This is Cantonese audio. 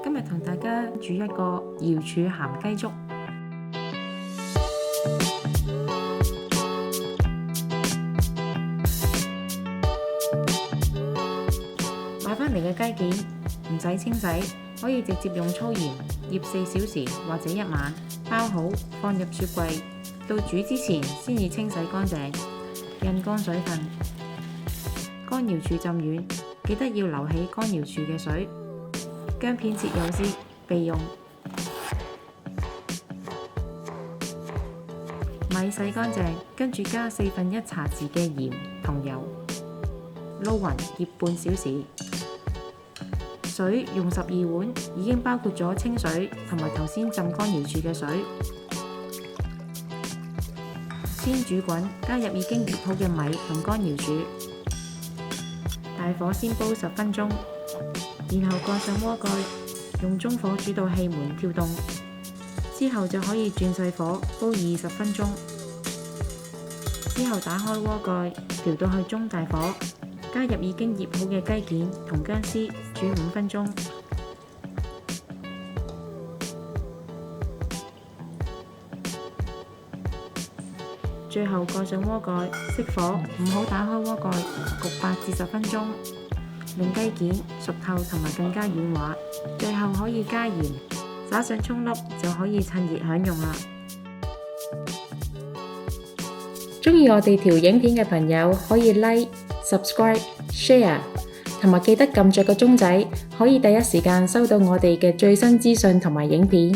今日同大家煮一個瑤柱鹹雞粥。買返嚟嘅雞件唔使清洗，可以直接用粗鹽醃4小時或者1晚，包好放入雪櫃，到煮之前先至清洗乾淨，印乾水分。乾瑤柱浸軟，記得要留起乾瑤柱嘅水。薑片切幼絲備用。米洗乾淨，跟住加1/4茶匙嘅鹽同油，撈勻醃半小時。水用12碗，已經包括咗清水同埋頭先浸乾瑤柱嘅水。先煮滾，加入已經醃好嘅米同乾瑤柱，大火先煲10分鐘，然後蓋上鍋蓋，用中火煮到氣門跳動，之後就可以轉細火煲20分鐘。之後打開鍋蓋，調到去中大火，加入已經醃好嘅雞件同薑絲，煮5分鐘。最後蓋上鍋蓋，熄火，唔好打開鍋蓋，焗8至10分鐘，令雞件熟透同埋更加軟滑。最後可以加鹽，撒上蔥粒就可以趁熱享用啦。鍾意我哋條影片嘅朋友可以 Like、Subscribe、Share， 同埋記得撳着個鐘仔，可以第一時間收到我哋嘅最新資訊同埋影片。